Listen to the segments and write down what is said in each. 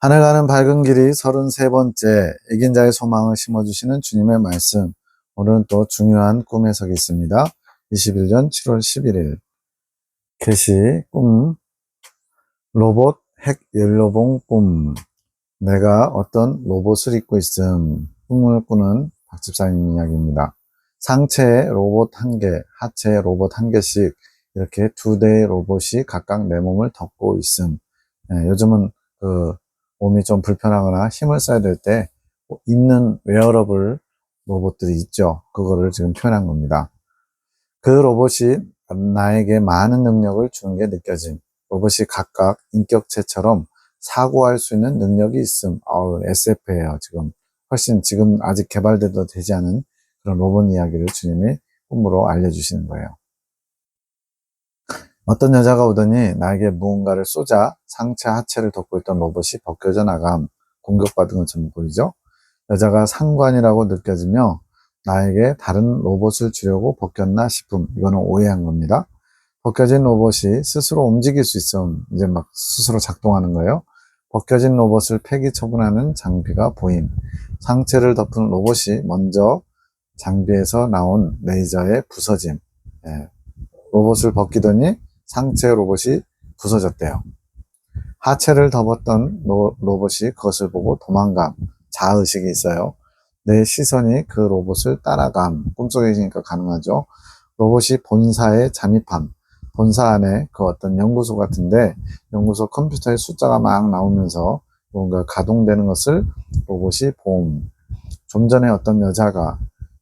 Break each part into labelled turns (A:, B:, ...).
A: 하늘 가는 밝은 길이 33번째 이긴 자의 소망을 심어주시는 주님의 말씀. 오늘은 또 중요한 꿈 해석이 있습니다. 21년 7월 11일 계시 꿈 로봇 핵 연료봉 꿈. 내가 어떤 로봇을 입고 있음. 꿈을 꾸는 박 집사님 이야기입니다. 상체에 로봇 한 개, 하체에 로봇 한 개씩 이렇게 두 대의 로봇이 각각 내 몸을 덮고 있음. 요즘은 몸이 좀 불편하거나 힘을 써야 될 때 입는 웨어러블 로봇들이 있죠. 그거를 지금 표현한 겁니다. 그 로봇이 나에게 많은 능력을 주는 게 느껴짐. 로봇이 각각 인격체처럼 사고할 수 있는 능력이 있음. SF예요, 지금. 훨씬 지금 아직 개발돼도 되지 않은 그런 로봇 이야기를 주님이 꿈으로 알려주시는 거예요. 어떤 여자가 오더니 나에게 무언가를 쏘자 상체 하체를 덮고 있던 로봇이 벗겨져 나감. 공격받은 것처럼 보이죠? 여자가 상관이라고 느껴지며 나에게 다른 로봇을 주려고 벗겼나 싶음. 이거는 오해한 겁니다. 벗겨진 로봇이 스스로 움직일 수 있음. 이제 막 스스로 작동하는 거예요. 벗겨진 로봇을 폐기 처분하는 장비가 보임. 상체를 덮은 로봇이 먼저 장비에서 나온 레이저에 부서짐. 로봇을 벗기더니 상체 로봇이 부서졌대요. 하체를 덮었던 로봇이 그것을 보고 도망감. 자의식이 있어요. 내 시선이 그 로봇을 따라감. 꿈속에 있으니까 가능하죠. 로봇이 본사에 잠입함. 본사 안에 그 어떤 연구소 같은데 연구소 컴퓨터에 숫자가 막 나오면서 뭔가 가동되는 것을 로봇이 봄. 좀 전에 어떤 여자가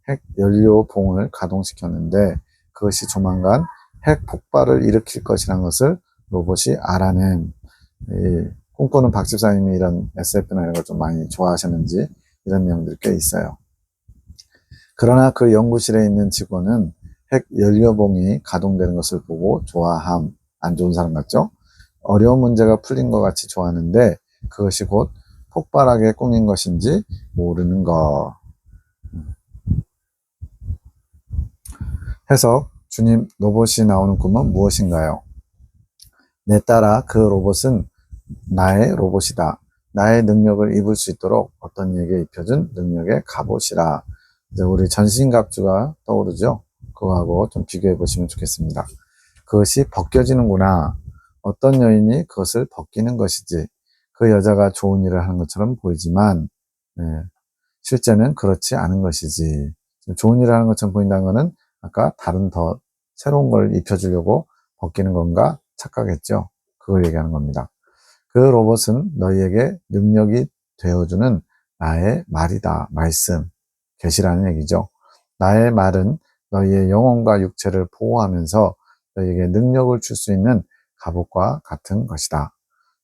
A: 핵 연료봉을 가동시켰는데 그것이 조만간 핵 폭발을 일으킬 것이라는 것을 로봇이 알아냄. 꿈꾸는 박 집사님이 이런 SF나 이런 걸 좀 많이 좋아하셨는지 이런 내용들이 꽤 있어요. 그러나 그 연구실에 있는 직원은 핵 연료봉이 가동되는 것을 보고 좋아함. 안 좋은 사람 같죠? 어려운 문제가 풀린 것 같이 좋아하는데 그것이 곧 폭발하게 꾸민 것인지 모르는 것. 해석. 주님, 로봇이 나오는 꿈은 무엇인가요? 내 따라 그 로봇은 나의 로봇이다. 나의 능력을 입을 수 있도록 어떤 이에게 입혀준 능력의 갑옷이라. 이제 우리 전신갑주가 떠오르죠? 그거하고 좀 비교해 보시면 좋겠습니다. 그것이 벗겨지는구나. 어떤 여인이 그것을 벗기는 것이지. 그 여자가 좋은 일을 하는 것처럼 보이지만 실제는 그렇지 않은 것이지. 좋은 일을 하는 것처럼 보인다는 것은 아까 다른 더 새로운 걸 입혀주려고 벗기는 건가 착각했죠. 그걸 얘기하는 겁니다. 그 로봇은 너희에게 능력이 되어주는 나의 말이다. 말씀, 계시라는 얘기죠. 나의 말은 너희의 영혼과 육체를 보호하면서 너희에게 능력을 줄 수 있는 갑옷과 같은 것이다.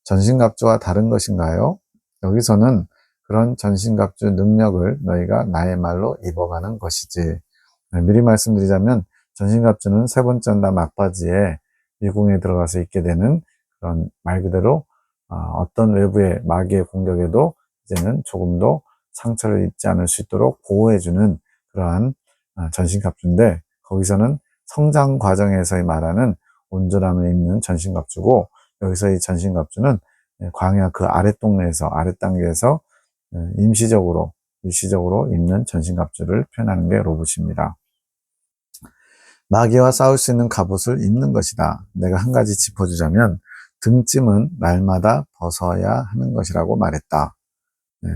A: 전신갑주와 다른 것인가요? 여기서는 그런 전신갑주 능력을 너희가 나의 말로 입어가는 것이지. 미리 말씀드리자면 전신갑주는 세 번째 언다 막바지에 미궁에 들어가서 입게 되는 그런 말 그대로 어떤 외부의 마귀의 공격에도 이제는 조금도 상처를 입지 않을 수 있도록 보호해주는 그러한 전신갑주인데 거기서는 성장 과정에서 말하는 온전함을 입는 전신갑주고 여기서 이 전신갑주는 광야 그 아랫동네에서 아랫단계에서 임시적으로 일시적으로 입는 전신갑주를 표현하는 게 로봇입니다. 마귀와 싸울 수 있는 갑옷을 입는 것이다. 내가 한 가지 짚어주자면 등짐은 날마다 벗어야 하는 것이라고 말했다.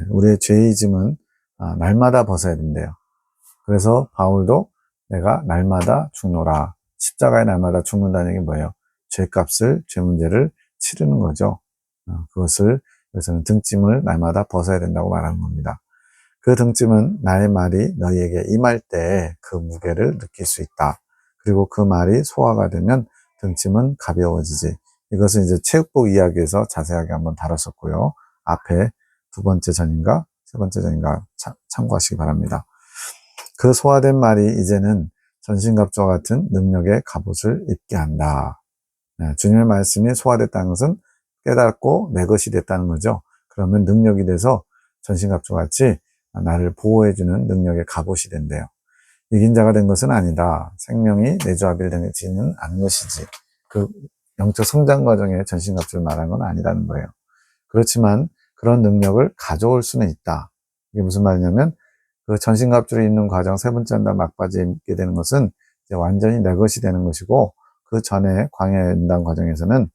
A: 우리의 죄의 짐은 날마다 벗어야 된대요. 그래서 바울도 내가 날마다 죽노라. 십자가에 날마다 죽는다는 게 뭐예요? 죄값을, 죄 문제를 치르는 거죠. 그것을 그래서는 등짐을 날마다 벗어야 된다고 말하는 겁니다. 그 등짐은 나의 말이 너희에게 임할 때 그 무게를 느낄 수 있다. 그리고 그 말이 소화가 되면 등짐은 가벼워지지. 이것은 이제 체육복 이야기에서 자세하게 한번 다뤘었고요. 앞에 두 번째 전인가 세 번째 전인가 참고하시기 바랍니다. 그 소화된 말이 이제는 전신갑주와 같은 능력의 갑옷을 입게 한다. 주님의 말씀이 소화됐다는 것은 깨닫고 내 것이 됐다는 거죠. 그러면 능력이 돼서 전신갑주와 같이 나를 보호해주는 능력의 갑옷이 된대요. 이긴 자가 된 것은 아니다. 생명이 내조합일되지는 않은 것이지. 그 영적 성장 과정에 전신갑주를 말한 건 아니라는 거예요. 그렇지만 그런 능력을 가져올 수는 있다. 이게 무슨 말이냐면 그 전신갑주를 입는 과정 세 번째 한단 막바지에 입게 되는 것은 이제 완전히 내 것이 되는 것이고 그 전에 광야 연단 과정에서는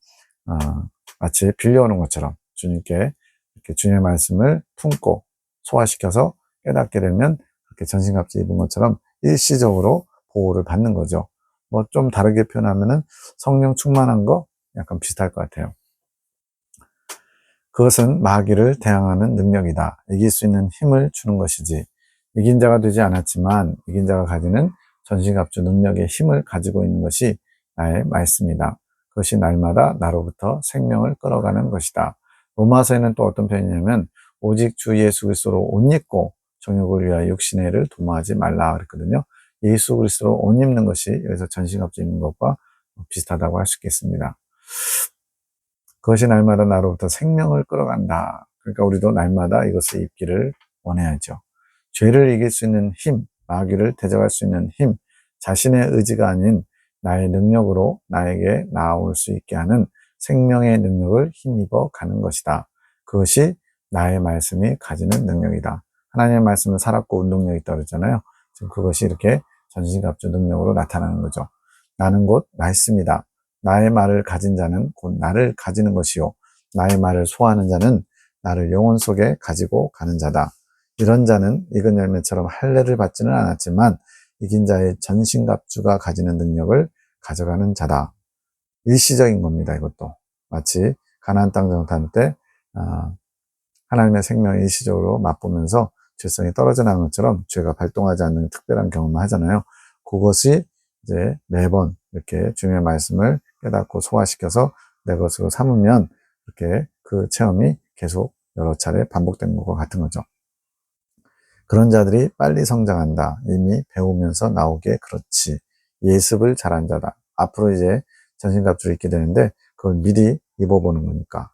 A: 마치 빌려오는 것처럼 주님께 이렇게 주님의 말씀을 품고 소화시켜서 깨닫게 되면 그렇게 전신갑주 입은 것처럼 일시적으로 보호를 받는 거죠. 뭐 좀 다르게 표현하면은 성령 충만한 거 약간 비슷할 것 같아요. 그것은 마귀를 대항하는 능력이다. 이길 수 있는 힘을 주는 것이지. 이긴 자가 되지 않았지만 이긴 자가 가지는 전신갑주 능력의 힘을 가지고 있는 것이 나의 말씀이다. 그것이 날마다 나로부터 생명을 끌어가는 것이다. 로마서에는 또 어떤 표현이냐면 오직 주 예수 그리스도로 옷 입고 정욕을 위하여 육신의 일을 도모하지 말라 그랬거든요. 예수 그리스도로 옷 입는 것이 여기서 전신갑주 입는 것과 비슷하다고 할 수 있겠습니다. 그것이 날마다 나로부터 생명을 끌어간다. 그러니까 우리도 날마다 이것을 입기를 원해야죠. 죄를 이길 수 있는 힘, 마귀를 대적할 수 있는 힘, 자신의 의지가 아닌 나의 능력으로 나에게 나아올 수 있게 하는 생명의 능력을 힘입어 가는 것이다. 그것이 나의 말씀이 가지는 능력이다. 하나님의 말씀은 살았고 운동력이 있다고 그랬잖아요. 지금 그것이 이렇게 전신갑주 능력으로 나타나는 거죠. 나는 곧 말씀이다. 나의 말을 가진 자는 곧 나를 가지는 것이요. 나의 말을 소화하는 자는 나를 영혼 속에 가지고 가는 자다. 이런 자는 익은 열매처럼 할례를 받지는 않았지만 이긴 자의 전신갑주가 가지는 능력을 가져가는 자다. 일시적인 겁니다. 이것도 마치 가나안 땅 정탐 때 하나님의 생명을 일시적으로 맛보면서 죄성이 떨어져 나간 것처럼 죄가 발동하지 않는 특별한 경험을 하잖아요. 그것이 이제 매번 이렇게 주님의 말씀을 깨닫고 소화시켜서 내 것으로 삼으면 이렇게 그 체험이 계속 여러 차례 반복되는 것과 같은 거죠. 그런 자들이 빨리 성장한다. 이미 배우면서 나오게 그렇지. 예습을 잘한 자다. 앞으로 이제 전신갑주를 입게 되는데 그걸 미리 입어보는 거니까.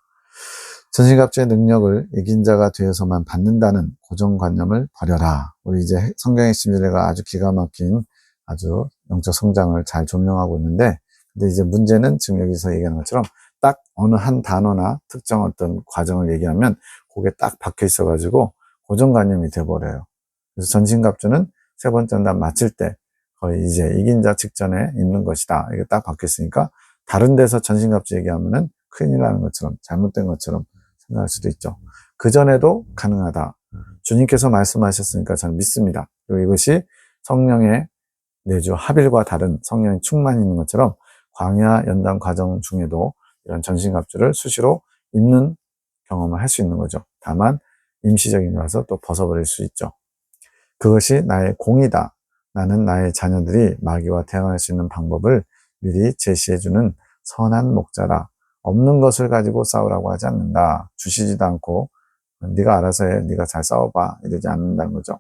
A: 전신갑주의 능력을 이긴 자가 되어서만 받는다는 고정관념을 버려라. 우리 이제 성경의 심리가 아주 기가 막힌 아주 영적 성장을 잘 조명하고 있는데, 근데 이제 문제는 지금 여기서 얘기하는 것처럼 딱 어느 한 단어나 특정 어떤 과정을 얘기하면 그게 딱 박혀 있어가지고 고정관념이 돼버려요. 그래서 전신갑주는 세 번째 한단 마칠 때 거의 이제 이긴 자 직전에 있는 것이다. 이게 딱 박혀 있으니까 다른 데서 전신갑주 얘기하면은 큰일 나는 것처럼 잘못된 것처럼 생각할 수도 있죠. 그전에도 가능하다. 주님께서 말씀하셨으니까 저는 믿습니다. 그리고 이것이 성령의 내주 합일과 다른 성령의 충만이 있는 것처럼 광야 연단 과정 중에도 이런 전신갑주를 수시로 입는 경험을 할 수 있는 거죠. 다만 임시적인 거라서 또 벗어버릴 수 있죠. 그것이 나의 공이다. 나는 나의 자녀들이 마귀와 대항할 수 있는 방법을 미리 제시해주는 선한 목자다. 없는 것을 가지고 싸우라고 하지 않는다. 주시지도 않고 네가 알아서 해. 네가 잘 싸워봐. 이러지 않는다는 거죠.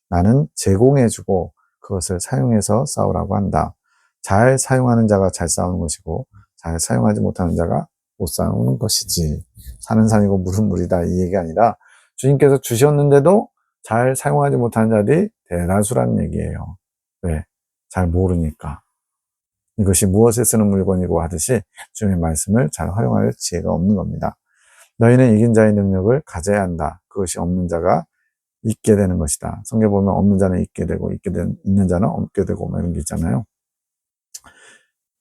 A: 나는 제공해주고 그것을 사용해서 싸우라고 한다. 잘 사용하는 자가 잘 싸우는 것이고 잘 사용하지 못하는 자가 못 싸우는 것이지. 산은 산이고 물은 물이다. 이 얘기가 아니라 주님께서 주셨는데도 잘 사용하지 못하는 자들이 대다수라는 얘기예요. 왜? 잘 모르니까. 이것이 무엇에 쓰는 물건이고 하듯이 주님의 말씀을 잘 활용할 지혜가 없는 겁니다. 너희는 이긴 자의 능력을 가져야 한다. 그것이 없는 자가 있게 되는 것이다. 성경 보면 없는 자는 있게 되고 있는 자는 없게 되고 뭐 이런 게 있잖아요.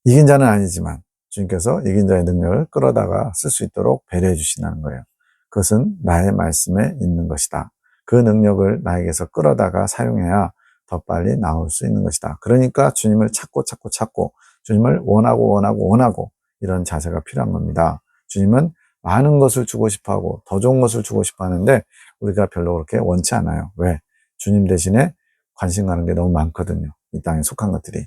A: 이긴 자는 아니지만 주님께서 이긴 자의 능력을 끌어다가 쓸 수 있도록 배려해 주신다는 거예요. 그것은 나의 말씀에 있는 것이다. 그 능력을 나에게서 끌어다가 사용해야 더 빨리 나올 수 있는 것이다. 그러니까 주님을 찾고 주님을 원하고 이런 자세가 필요한 겁니다. 주님은 많은 것을 주고 싶어하고 더 좋은 것을 주고 싶어 하는데 우리가 별로 그렇게 원치 않아요. 왜? 주님 대신에 관심 가는 게 너무 많거든요. 이 땅에 속한 것들이.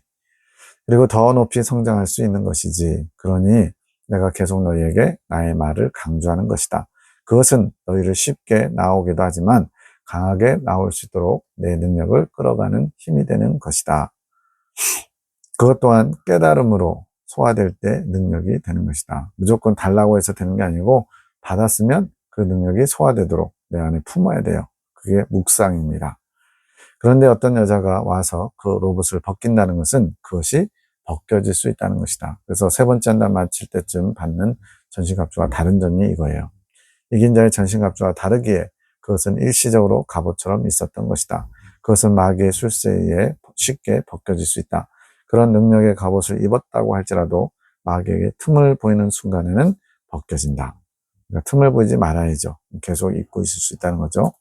A: 그리고 더 높이 성장할 수 있는 것이지. 그러니 내가 계속 너희에게 나의 말을 강조하는 것이다. 그것은 너희를 쉽게 나오기도 하지만 강하게 나올 수 있도록 내 능력을 끌어가는 힘이 되는 것이다. 그것 또한 깨달음으로 소화될 때 능력이 되는 것이다. 무조건 달라고 해서 되는 게 아니고 받았으면 그 능력이 소화되도록 내 안에 품어야 돼요. 그게 묵상입니다. 그런데 어떤 여자가 와서 그 로봇을 벗긴다는 것은 그것이 벗겨질 수 있다는 것이다. 그래서 세 번째 한단 마칠 때쯤 받는 전신갑주와 다른 점이 이거예요. 이긴 자의 전신갑주와 다르기에 그것은 일시적으로 갑옷처럼 있었던 것이다. 그것은 마귀의 술수에 의해 쉽게 벗겨질 수 있다. 그런 능력의 갑옷을 입었다고 할지라도 마귀에게 틈을 보이는 순간에는 벗겨진다. 그러니까 틈을 보이지 말아야죠. 계속 입고 있을 수 있다는 거죠.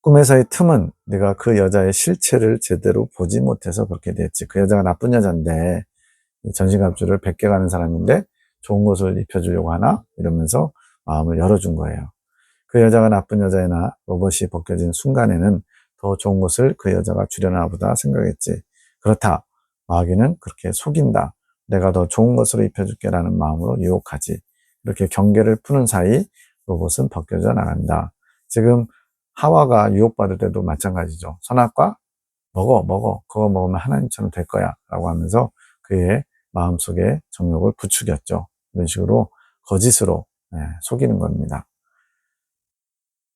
A: 꿈에서의 틈은 내가 그 여자의 실체를 제대로 보지 못해서 그렇게 됐지. 그 여자가 나쁜 여자인데 전신갑주를 100개 가는 사람인데 좋은 것을 입혀주려고 하나? 이러면서 마음을 열어준 거예요. 그 여자가 나쁜 여자이나 로봇이 벗겨진 순간에는 더 좋은 것을 그 여자가 주려나 보다 생각했지. 그렇다. 마귀는 그렇게 속인다. 내가 더 좋은 것으로 입혀줄게 라는 마음으로 유혹하지. 이렇게 경계를 푸는 사이 로봇은 벗겨져 나간다. 지금 하와가 유혹받을 때도 마찬가지죠. 선악과 먹어. 그거 먹으면 하나님처럼 될 거야. 라고 하면서 그의 마음속에 정욕을 부추겼죠. 이런 식으로 거짓으로 속이는 겁니다.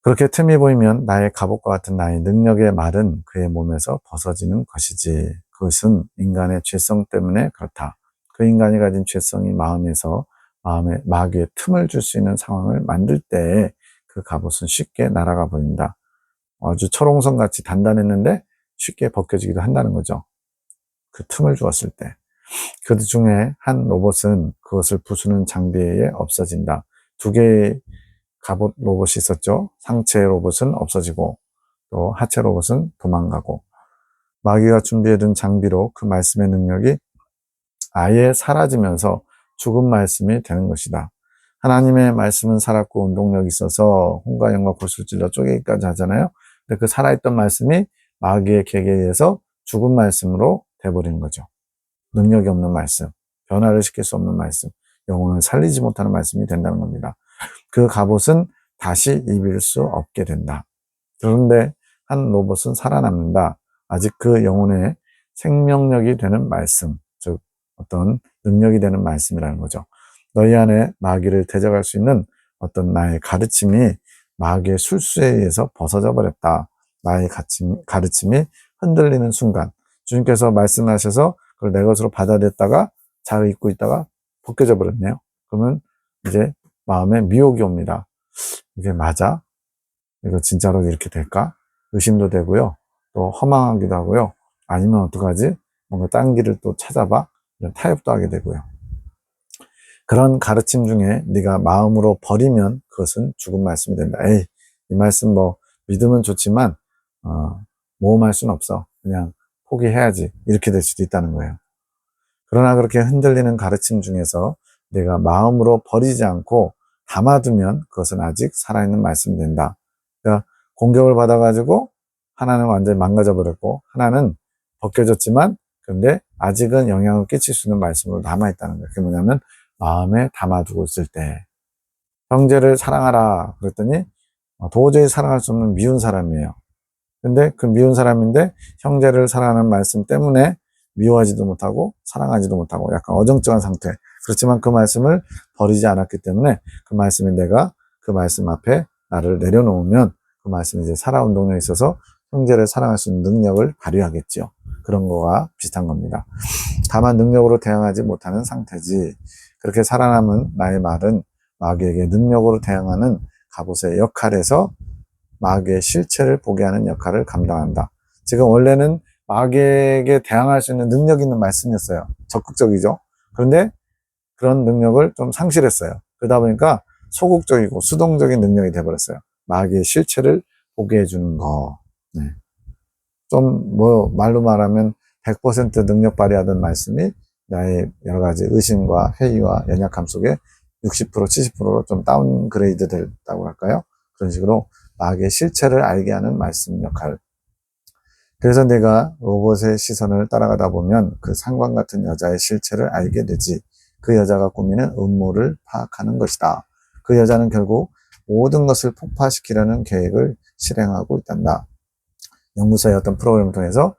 A: 그렇게 틈이 보이면 나의 갑옷과 같은 나의 능력의 말은 그의 몸에서 벗어지는 것이지. 그것은 인간의 죄성 때문에 그렇다. 그 인간이 가진 죄성이 마음에 마귀의 틈을 줄 수 있는 상황을 만들 때에 그 갑옷은 쉽게 날아가 버린다. 아주 철옹성같이 단단했는데 쉽게 벗겨지기도 한다는 거죠. 그 틈을 주었을 때. 그 중에 한 로봇은 그것을 부수는 장비에 의해 없어진다. 두 개의 갑옷 로봇이 있었죠. 상체 로봇은 없어지고 또 하체 로봇은 도망가고 마귀가 준비해둔 장비로 그 말씀의 능력이 아예 사라지면서 죽은 말씀이 되는 것이다. 하나님의 말씀은 살았고 운동력이 있어서 홍과 영과 골수를 찔러 쪼개기까지 하잖아요. 근데 그 살아있던 말씀이 마귀의 계계에 의해서 죽은 말씀으로 돼버리는 거죠. 능력이 없는 말씀, 변화를 시킬 수 없는 말씀, 영혼을 살리지 못하는 말씀이 된다는 겁니다. 그 갑옷은 다시 입을 수 없게 된다. 그런데 한 로봇은 살아남는다. 아직 그 영혼의 생명력이 되는 말씀, 즉 어떤 능력이 되는 말씀이라는 거죠. 너희 안에 마귀를 대적할 수 있는 어떤 나의 가르침이 마귀의 술수에 의해서 벗어져 버렸다. 나의 가르침이 흔들리는 순간 주님께서 말씀하셔서 그걸 내 것으로 받아들였다가 잘 잊고 있다가 벗겨져 버렸네요. 그러면 이제 마음에 미혹이 옵니다. 이게 맞아? 이거 진짜로 이렇게 될까? 의심도 되고요. 또 허망하기도 하고요. 아니면 어떡하지? 뭔가 딴 길을 또 찾아봐? 이런 타협도 하게 되고요. 그런 가르침 중에 네가 마음으로 버리면 그것은 죽은 말씀이 된다. 에이, 이 말씀 믿으면 좋지만 모험할 수는 없어. 그냥 포기해야지. 이렇게 될 수도 있다는 거예요. 그러나 그렇게 흔들리는 가르침 중에서 내가 마음으로 버리지 않고 담아두면 그것은 아직 살아있는 말씀이 된다. 그러니까 공격을 받아가지고 하나는 완전히 망가져 버렸고 하나는 벗겨졌지만 그런데 아직은 영향을 끼칠 수 있는 말씀으로 남아있다는 거예요. 그게 뭐냐면 마음에 담아두고 있을 때 형제를 사랑하라 그랬더니 도저히 사랑할 수 없는 미운 사람이에요. 근데 그 미운 사람인데 형제를 사랑하는 말씀 때문에 미워하지도 못하고 사랑하지도 못하고 약간 어정쩡한 상태. 그렇지만 그 말씀을 버리지 않았기 때문에 그 말씀이 내가 그 말씀 앞에 나를 내려놓으면 그 말씀이 이제 살아온 동력에 있어서 형제를 사랑할 수 있는 능력을 발휘하겠죠. 그런 거와 비슷한 겁니다. 다만 능력으로 대항하지 못하는 상태지. 그렇게 살아남은 나의 말은 마귀에게 능력으로 대항하는 갑옷의 역할에서 마귀의 실체를 보게 하는 역할을 감당한다. 지금 원래는 마귀에게 대항할 수 있는 능력 있는 말씀이었어요. 적극적이죠. 그런데 그런 능력을 좀 상실했어요. 그러다 보니까 소극적이고 수동적인 능력이 돼버렸어요. 마귀의 실체를 보게 해주는 거. 네. 좀 말로 말하면 100% 능력 발휘하던 말씀이 나의 여러 가지 의심과 회의와 연약함 속에 60% 70%로 좀 다운그레이드 됐다고 할까요? 그런 식으로 마귀의 실체를 알게 하는 말씀 역할. 그래서 내가 로봇의 시선을 따라가다 보면 그 상관 같은 여자의 실체를 알게 되지. 그 여자가 꾸미는 음모를 파악하는 것이다. 그 여자는 결국 모든 것을 폭파시키려는 계획을 실행하고 있단다. 연구소의 어떤 프로그램을 통해서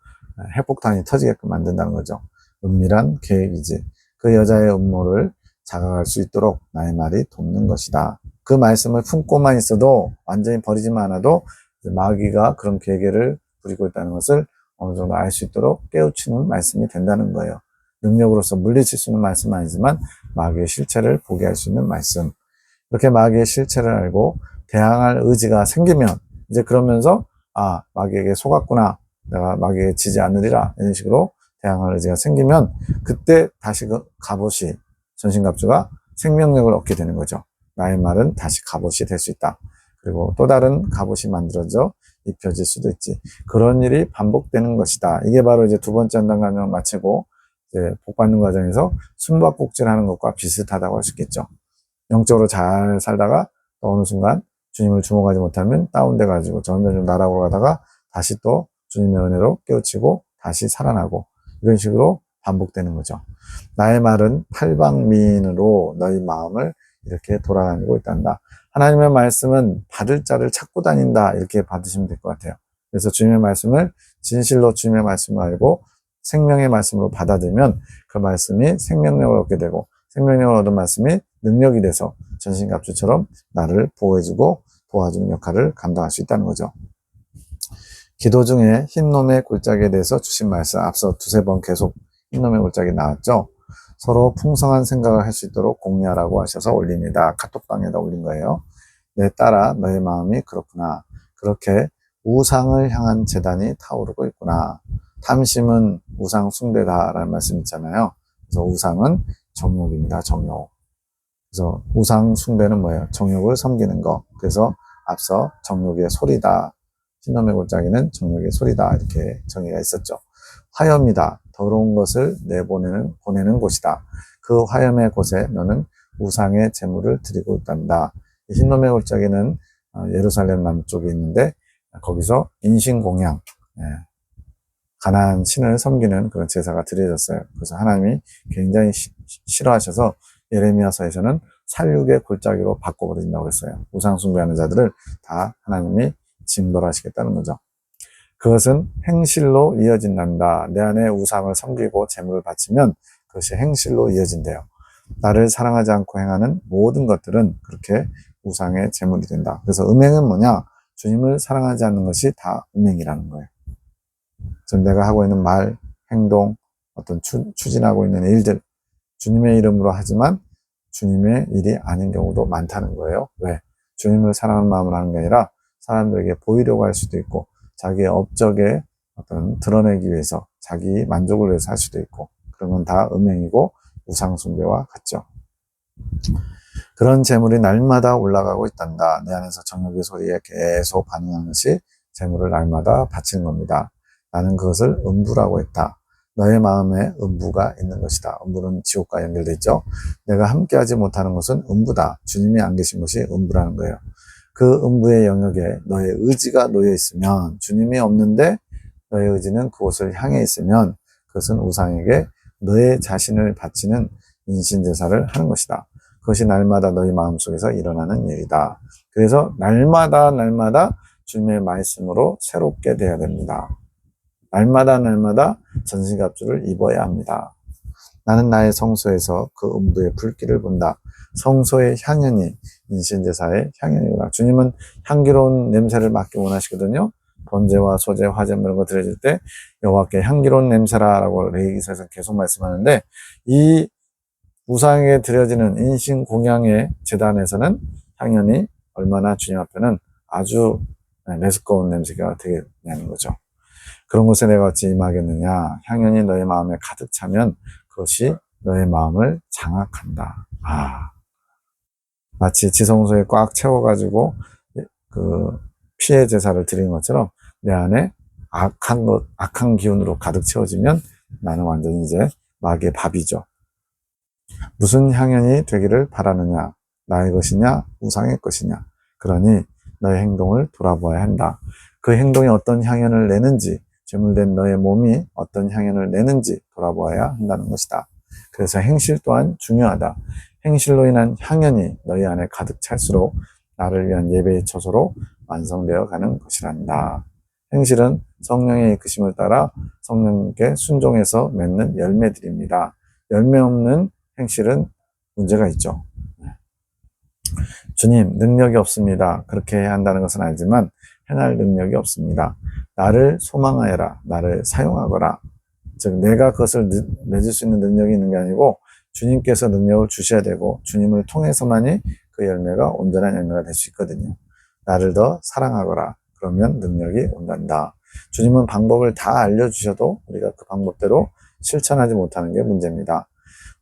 A: 핵폭탄이 터지게끔 만든다는 거죠. 은밀한 계획이지. 그 여자의 음모를 자각할 수 있도록 나의 말이 돕는 것이다. 그 말씀을 품고만 있어도 완전히 버리지만 않아도 마귀가 그런 계획을 부리고 있다는 것을 어느 정도 알 수 있도록 깨우치는 말씀이 된다는 거예요. 능력으로서 물리칠 수 있는 말씀은 아니지만 마귀의 실체를 보게 할 수 있는 말씀. 그렇게 마귀의 실체를 알고 대항할 의지가 생기면 이제 그러면서 마귀에게 속았구나. 내가 마귀에게 지지 않으리라. 이런 식으로 대항할 의지가 생기면 그때 다시 그 갑옷이 전신갑주가 생명력을 얻게 되는 거죠. 나의 말은 다시 갑옷이 될 수 있다. 그리고 또 다른 갑옷이 만들어져 입혀질 수도 있지. 그런 일이 반복되는 것이다. 이게 바로 이제 두 번째 한단 과정을 마치고 이제 복 받는 과정에서 숨바꼭질하는 것과 비슷하다고 할 수 있겠죠. 영적으로 잘 살다가 어느 순간 주님을 주목하지 못하면 다운돼 가지고 점점 나락으로 가다가 다시 또 주님의 은혜로 깨우치고 다시 살아나고 이런 식으로 반복되는 거죠. 나의 말은 팔방미인으로 너희 마음을 이렇게 돌아다니고 있단다. 하나님의 말씀은 받을 자를 찾고 다닌다. 이렇게 받으시면 될 것 같아요. 그래서 주님의 말씀을 진실로 주님의 말씀을 알고 생명의 말씀으로 받아들면 그 말씀이 생명력을 얻게 되고 생명력을 얻은 말씀이 능력이 돼서 전신갑주처럼 나를 보호해주고 도와주는 역할을 감당할 수 있다는 거죠. 기도 중에 흰놈의 골짜기에 대해서 주신 말씀 앞서 두세 번 계속 흰놈의 골짜기 나왔죠. 서로 풍성한 생각을 할 수 있도록 공유하라고 하셔서 올립니다. 카톡방에다 올린 거예요. 내 딸아 너의 마음이 그렇구나. 그렇게 우상을 향한 재단이 타오르고 있구나. 탐심은 우상 숭배다라는 말씀 있잖아요. 그래서 우상은 정욕입니다. 정욕. 그래서 우상 숭배는 뭐예요? 정욕을 섬기는 거. 그래서 앞서 정욕의 소리다. 흰놈의 골짜기는 정욕의 소리다. 이렇게 정의가 있었죠. 화염이다. 더러운 것을 보내는 곳이다. 그 화염의 곳에 너는 우상의 제물을 드리고 있단다. 흰놈의 골짜기는 예루살렘 남쪽에 있는데 거기서 인신공양, 가나안 신을 섬기는 그런 제사가 드려졌어요. 그래서 하나님이 굉장히 싫어하셔서 예레미야서에서는 살육의 골짜기로 바꿔버린다고 했어요. 우상 숭배하는 자들을 다 하나님이 징벌하시겠다는 거죠. 그것은 행실로 이어진단다. 내 안에 우상을 섬기고 제물을 바치면 그것이 행실로 이어진대요. 나를 사랑하지 않고 행하는 모든 것들은 그렇게 우상의 제물이 된다. 그래서 음행은 뭐냐? 주님을 사랑하지 않는 것이 다 음행이라는 거예요. 그래서 내가 하고 있는 말, 행동, 어떤 추진하고 있는 일들, 주님의 이름으로 하지만 주님의 일이 아닌 경우도 많다는 거예요. 왜? 주님을 사랑하는 마음으로 하는 게 아니라 사람들에게 보이려고 할 수도 있고 자기의 업적에 어떤 드러내기 위해서 자기 만족을 위해서 할 수도 있고 그런 건 다 음행이고 우상숭배와 같죠. 그런 재물이 날마다 올라가고 있단다. 내 안에서 정욕의 소리에 계속 반응하는 것이 재물을 날마다 바치는 겁니다. 나는 그것을 음부라고 했다. 너의 마음에 음부가 있는 것이다. 음부는 지옥과 연결되어 있죠. 내가 함께하지 못하는 것은 음부다. 주님이 안 계신 것이 음부라는 거예요. 그 음부의 영역에 너의 의지가 놓여 있으면 주님이 없는데 너의 의지는 그곳을 향해 있으면 그것은 우상에게 너의 자신을 바치는 인신제사를 하는 것이다. 그것이 날마다 너희 마음속에서 일어나는 일이다. 그래서 날마다 주님의 말씀으로 새롭게 돼야 됩니다. 날마다 전신갑주를 입어야 합니다. 나는 나의 성소에서 그 음부의 불길을 본다. 성소의 향연이 인신제사의 향연이구나. 주님은 향기로운 냄새를 맡기 원하시거든요. 번제와 소제, 화제 이런 거 드려질 때 여호와께 향기로운 냄새라라고 레위기서에서 계속 말씀하는데 이 우상에게 드려지는 인신공양의 제단에서는 향연이 얼마나 주님 앞에는 아주 메스꺼운 냄새가 되게 되는 거죠. 그런 곳에 내가 어찌 임하겠느냐. 향연이 너의 마음에 가득 차면 그것이 너의 마음을 장악한다. 마치 지성소에 꽉 채워가지고 그 피해 제사를 드리는 것처럼 내 안에 악한 기운으로 가득 채워지면 나는 완전히 이제 마귀의 밥이죠. 무슨 향연이 되기를 바라느냐? 나의 것이냐? 우상의 것이냐? 그러니 너의 행동을 돌아보아야 한다. 그 행동이 어떤 향연을 내는지, 제물된 너의 몸이 어떤 향연을 내는지 돌아보아야 한다는 것이다. 그래서 행실 또한 중요하다. 행실로 인한 향연이 너희 안에 가득 찰수록 나를 위한 예배의 처소로 완성되어 가는 것이란다. 행실은 성령의 이끄심을 따라 성령님께 순종해서 맺는 열매들입니다. 열매 없는 행실은 문제가 있죠. 주님, 능력이 없습니다. 그렇게 해야 한다는 것은 알지만 행할 능력이 없습니다. 나를 소망하여라. 나를 사용하거라. 즉 내가 그것을 맺을 수 있는 능력이 있는 게 아니고 주님께서 능력을 주셔야 되고 주님을 통해서만이 그 그 열매가 온전한 열매가 될 수 있거든요. 나를 더 사랑하거라. 그러면 능력이 온단다. 주님은 방법을 다 알려주셔도 우리가 그 방법대로 실천하지 못하는 게 문제입니다.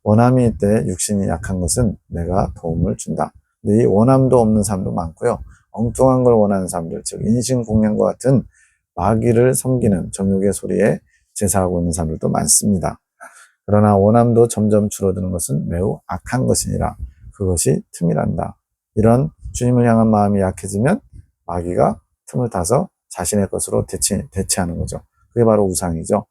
A: 원함이 있되 육신이 약한 것은 내가 도움을 준다. 근데 이 원함도 없는 사람도 많고요. 엉뚱한 걸 원하는 사람들, 즉 인신공양과 같은 마귀를 섬기는 정욕의 소리에 제사하고 있는 사람들도 많습니다. 그러나 원함도 점점 줄어드는 것은 매우 악한 것이니라. 그것이 틈이란다. 이런 주님을 향한 마음이 약해지면 마귀가 틈을 타서 자신의 것으로 대체하는 거죠. 그게 바로 우상이죠.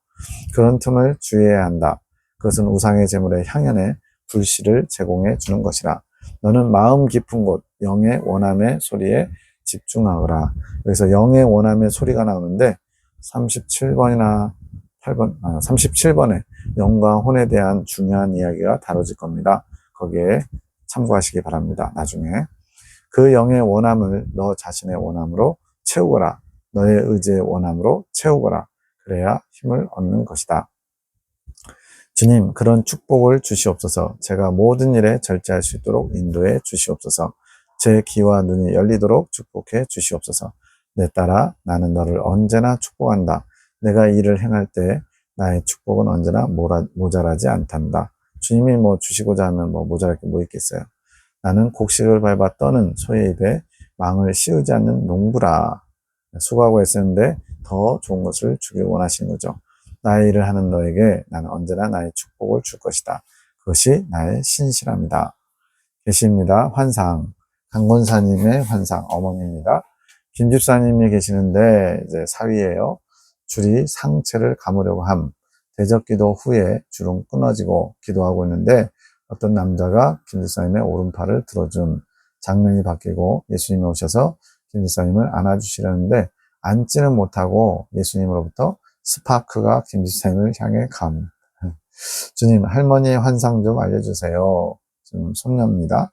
A: 그런 틈을 주의해야 한다. 그것은 우상의 제물의 향연에 불씨를 제공해 주는 것이라. 너는 마음 깊은 곳 영의 원함의 소리에 집중하거라. 여기서 영의 원함의 소리가 나오는데 37번이나 37번에 영과 혼에 대한 중요한 이야기가 다뤄질 겁니다. 거기에 참고하시기 바랍니다. 나중에 그 영의 원함을 너 자신의 원함으로 채우거라. 너의 의지의 원함으로 채우거라. 그래야 힘을 얻는 것이다. 주님, 그런 축복을 주시옵소서. 제가 모든 일에 절제할 수 있도록 인도해 주시옵소서. 제 귀와 눈이 열리도록 축복해 주시옵소서. 내 딸아, 나는 너를 언제나 축복한다. 내가 일을 행할 때 나의 축복은 언제나 모자라지 않단다. 주님이 뭐 주시고자 하면 뭐 모자랄 게 뭐 있겠어요. 나는 곡식을 밟아 떠는 소의 입에 망을 씌우지 않는 농부라. 수고하고 애쓰는데 더 좋은 것을 주길 원하시는 거죠. 나의 일을 하는 너에게 나는 언제나 나의 축복을 줄 것이다. 그것이 나의 신실함이다. 계십니다. 환상. 강권사님의 환상, 어머니입니다. 김집사님이 계시는데, 이제 사위예요. 줄이 상체를 감으려고 함. 대적기도 후에 줄은 끊어지고 기도하고 있는데, 어떤 남자가 김집사님의 오른팔을 들어준 장면이 바뀌고 예수님이 오셔서 김집사님을 안아주시려는데, 앉지는 못하고 예수님으로부터 스파크가 김집사님을 향해 감. 주님, 할머니의 환상 좀 알려주세요. 지금 손녀입니다.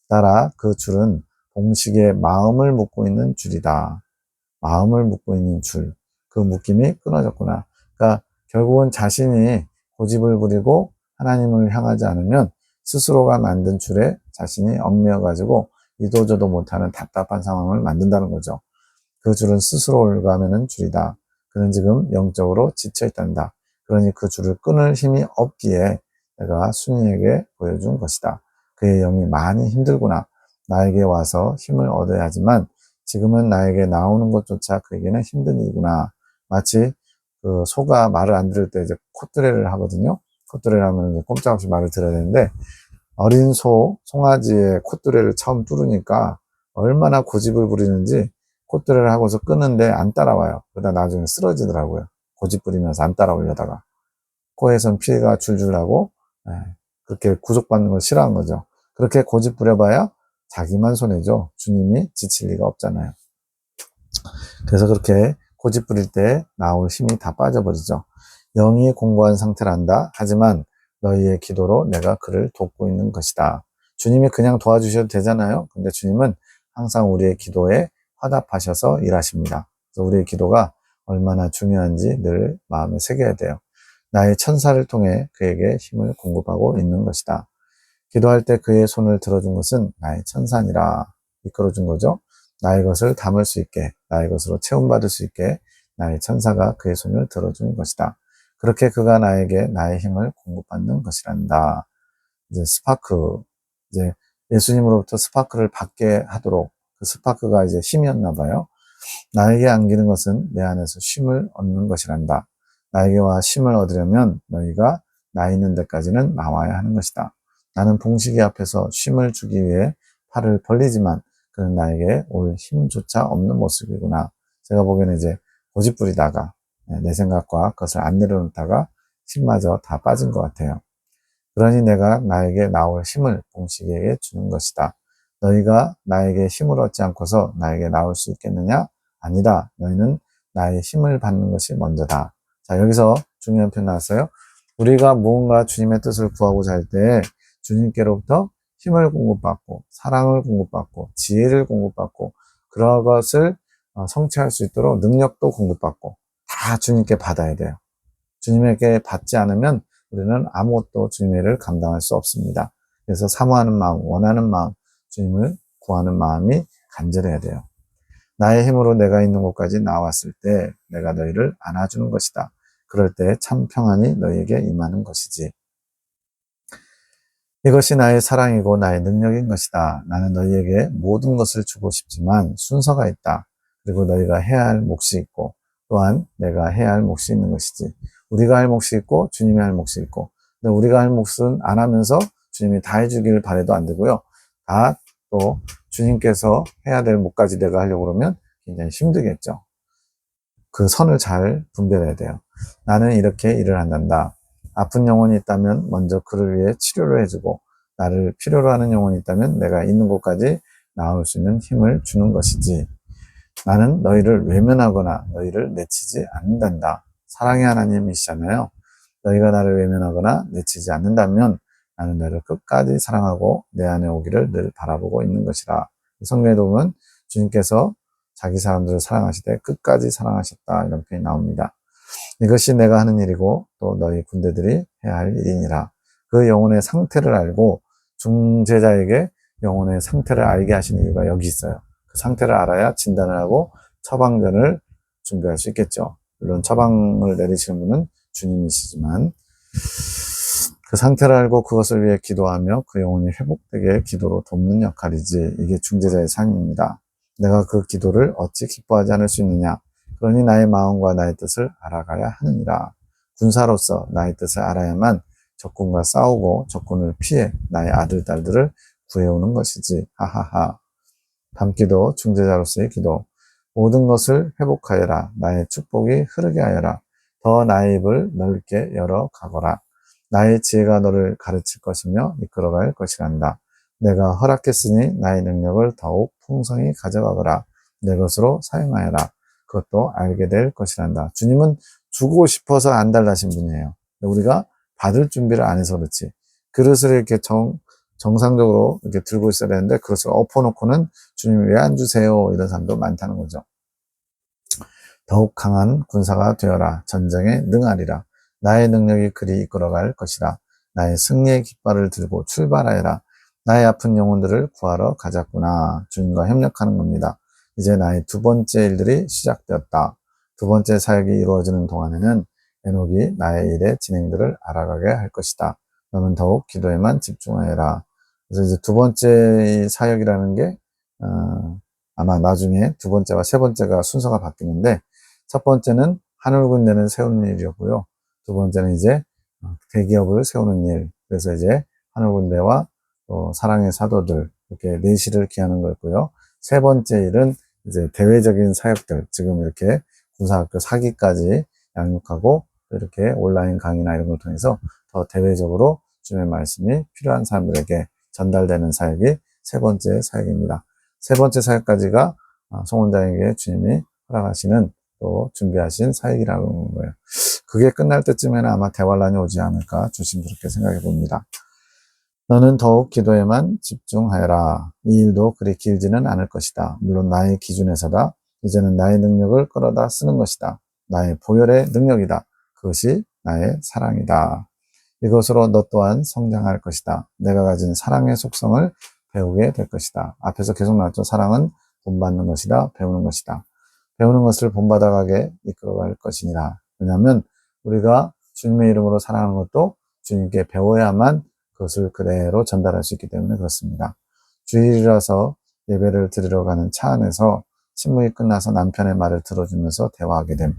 A: 따라 그 줄은 봉식에 마음을 묶고 있는 줄이다. 마음을 묶고 있는 줄. 그 묶임이 끊어졌구나. 그러니까 결국은 자신이 고집을 부리고 하나님을 향하지 않으면 스스로가 만든 줄에 자신이 얽매여가지고 이도저도 못하는 답답한 상황을 만든다는 거죠. 그 줄은 스스로 올가매는 줄이다. 그는 지금 영적으로 지쳐있단다. 그러니 그 줄을 끊을 힘이 없기에 내가 순이에게 보여준 것이다. 그의 영이 많이 힘들구나. 나에게 와서 힘을 얻어야 하지만 지금은 나에게 나오는 것조차 그에게는 힘든 일이구나. 마치 그 소가 말을 안 들을 때 이제 콧뚜레를 하거든요. 콧뚜레를 하면 이제 꼼짝없이 말을 들어야 되는데 어린 송아지의 콧뚜레를 처음 뚫으니까 얼마나 고집을 부리는지 콧뚜레를 하고서 끊는데 안 따라와요. 그러다 나중에 쓰러지더라고요. 고집 부리면서 안 따라오려다가. 코에선 피가 줄줄 나고 그렇게 구속받는 걸 싫어한 거죠. 그렇게 고집 부려봐야 자기만 손해죠. 주님이 지칠 리가 없잖아요. 그래서 그렇게 고집 부릴 때 나올 힘이 다 빠져버리죠. 영이 공고한 상태란다. 하지만 너희의 기도로 내가 그를 돕고 있는 것이다. 주님이 그냥 도와주셔도 되잖아요. 근데 주님은 항상 우리의 기도에 화답하셔서 일하십니다. 그래서 우리의 기도가 얼마나 중요한지 늘 마음에 새겨야 돼요. 나의 천사를 통해 그에게 힘을 공급하고 있는 것이다. 기도할 때 그의 손을 들어준 것은 나의 천사니라. 이끌어준 거죠. 나의 것을 담을 수 있게, 나의 것으로 체험받을 수 있게 나의 천사가 그의 손을 들어준 것이다. 그렇게 그가 나에게 나의 힘을 공급받는 것이란다. 이제 스파크, 이제 예수님으로부터 스파크를 받게 하도록 그 스파크가 이제 힘이었나 봐요. 나에게 안기는 것은 내 안에서 쉼을 얻는 것이란다. 나에게 와 쉼을 얻으려면 너희가 나 있는 데까지는 나와야 하는 것이다. 나는 봉식이 앞에서 쉼을 주기 위해 팔을 벌리지만 그는 나에게 올 힘조차 없는 모습이구나. 제가 보기에는 이제 고집부리다가 내 생각과 그것을 안 내려놓다가 힘마저 다 빠진 것 같아요. 그러니 내가 나에게 나올 힘을 봉식에게 주는 것이다. 너희가 나에게 힘을 얻지 않고서 나에게 나올 수 있겠느냐? 아니다. 너희는 나의 힘을 받는 것이 먼저다. 자, 여기서 중요한 표현 나왔어요. 우리가 무언가 주님의 뜻을 구하고자 할 때 주님께로부터 힘을 공급받고 사랑을 공급받고 지혜를 공급받고 그런 것을 성취할 수 있도록 능력도 공급받고 다 주님께 받아야 돼요. 주님에게 받지 않으면 우리는 아무것도 주님의 일을 감당할 수 없습니다. 그래서 사모하는 마음, 원하는 마음, 주님을 구하는 마음이 간절해야 돼요. 나의 힘으로 내가 있는 곳까지 나왔을 때 내가 너희를 안아주는 것이다. 그럴 때 참 평안이 너희에게 임하는 것이지. 이것이 나의 사랑이고 나의 능력인 것이다. 나는 너희에게 모든 것을 주고 싶지만 순서가 있다. 그리고 너희가 해야 할 몫이 있고 또한 내가 해야 할 몫이 있는 것이지. 우리가 할 몫이 있고 주님이 할 몫이 있고, 근데 우리가 할 몫은 안 하면서 주님이 다 해주길 바라도 안 되고요. 다 또 주님께서 해야 될 몫까지 내가 하려고 그러면 굉장히 힘들겠죠. 그 선을 잘 분별해야 돼요. 나는 이렇게 일을 한단다. 아픈 영혼이 있다면 먼저 그를 위해 치료를 해주고, 나를 필요로 하는 영혼이 있다면 내가 있는 곳까지 나올 수 있는 힘을 주는 것이지. 나는 너희를 외면하거나 너희를 내치지 않는단다. 사랑의 하나님이시잖아요. 너희가 나를 외면하거나 내치지 않는다면 나는 너희를 끝까지 사랑하고 내 안에 오기를 늘 바라보고 있는 것이라. 성경에 보면 주님께서 자기 사람들을 사랑하시되 끝까지 사랑하셨다, 이런 표현이 나옵니다. 이것이 내가 하는 일이고 또 너희 군대들이 해야 할 일이니라. 그 영혼의 상태를 알고 중재자에게 영혼의 상태를 알게 하신 이유가 여기 있어요. 그 상태를 알아야 진단을 하고 처방전을 준비할 수 있겠죠. 물론 처방을 내리시는 분은 주님이시지만, 그 상태를 알고 그것을 위해 기도하며 그 영혼이 회복되게 기도로 돕는 역할이지, 이게 중재자의 상입니다. 내가 그 기도를 어찌 기뻐하지 않을 수 있느냐. 그러니 나의 마음과 나의 뜻을 알아가야 하느니라. 군사로서 나의 뜻을 알아야만 적군과 싸우고 적군을 피해 나의 아들, 딸들을 구해오는 것이지. 하하하. 밤기도 중재자로서의 기도. 모든 것을 회복하여라. 나의 축복이 흐르게 하여라. 더 나의 입을 넓게 열어 가거라. 나의 지혜가 너를 가르칠 것이며 이끌어갈 것이란다. 내가 허락했으니 나의 능력을 더욱 풍성히 가져가거라. 내 것으로 사용하여라. 그것도 알게 될 것이란다. 주님은 주고 싶어서 안 달라신 분이에요. 우리가 받을 준비를 안 해서 그렇지. 그릇을 이렇게 정상적으로 이렇게 들고 있어야 되는데 그것을 엎어놓고는 주님 왜 안 주세요? 이런 사람도 많다는 거죠. 더욱 강한 군사가 되어라. 전쟁에 능하리라. 나의 능력이 그리 이끌어갈 것이라. 나의 승리의 깃발을 들고 출발하여라. 나의 아픈 영혼들을 구하러 가자꾸나. 주님과 협력하는 겁니다. 이제 나의 두 번째 일들이 시작되었다. 두 번째 사역이 이루어지는 동안에는 에녹이 나의 일의 진행들을 알아가게 할 것이다. 너는 더욱 기도에만 집중하여라. 그래서 이제 두 번째 사역이라는 게 아마 나중에 두 번째와 세 번째가 순서가 바뀌는데, 첫 번째는 하늘군대는 세우는 일이었고요. 두 번째는 이제 대기업을 세우는 일. 그래서 이제 하늘군대와 또 사랑의 사도들, 이렇게 내시를 기하는 거였고요. 세 번째 일은 이제 대외적인 사역들, 지금 이렇게 군사학교 4기까지 양육하고 이렇게 온라인 강의나 이런 걸 통해서 더 대외적으로 주님의 말씀이 필요한 사람들에게 전달되는 사역이 세 번째 사역입니다. 세 번째 사역까지가 송 원장에게 주님이 허락하시는 또 준비하신 사역이라는 거예요. 그게 끝날 때쯤에는 아마 대환란이 오지 않을까 조심스럽게 생각해 봅니다. 너는 더욱 기도에만 집중하여라. 이 일도 그리 길지는 않을 것이다. 물론 나의 기준에서다. 이제는 나의 능력을 끌어다 쓰는 것이다. 나의 보혈의 능력이다. 그것이 나의 사랑이다. 이것으로 너 또한 성장할 것이다. 내가 가진 사랑의 속성을 배우게 될 것이다. 앞에서 계속 나왔죠. 사랑은 본받는 것이다. 배우는 것이다. 배우는 것을 본받아가게 이끌어갈 것이니라. 왜냐하면 우리가 주님의 이름으로 사랑하는 것도 주님께 배워야만 그것을 그대로 전달할 수 있기 때문에 그렇습니다. 주일이라서 예배를 드리러 가는 차 안에서 침묵이 끝나서 남편의 말을 들어주면서 대화하게 됨.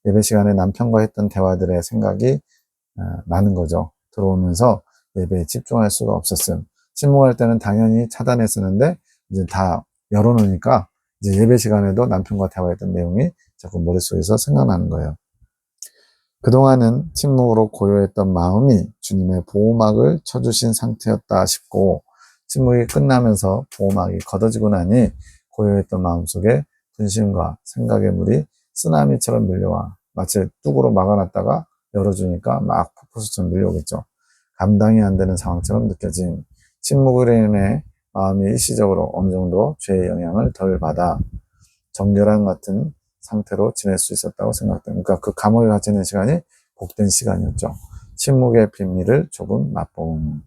A: 예배 시간에 남편과 했던 대화들의 생각이 나는 거죠. 들어오면서 예배에 집중할 수가 없었음. 침묵할 때는 당연히 차단했었는데 이제 다 열어놓으니까 이제 예배 시간에도 남편과 대화했던 내용이 자꾸 머릿속에서 생각나는 거예요. 그동안은 침묵으로 고요했던 마음이 주님의 보호막을 쳐주신 상태였다 싶고, 침묵이 끝나면서 보호막이 걷어지고 나니 고요했던 마음속에 분심과 생각의 물이 쓰나미처럼 밀려와 마치 뚝으로 막아놨다가 열어주니까 막 폭포수처럼 밀려오겠죠. 감당이 안 되는 상황처럼 느껴진 침묵으로 인해 마음이 일시적으로 어느 정도 죄의 영향을 덜 받아 정결함 같은 상태로 지낼 수 있었다고 생각됩니다. 그러니까 그 감옥에 갇히는 시간이 복된 시간이었죠. 침묵의 비밀을 조금 맛봄.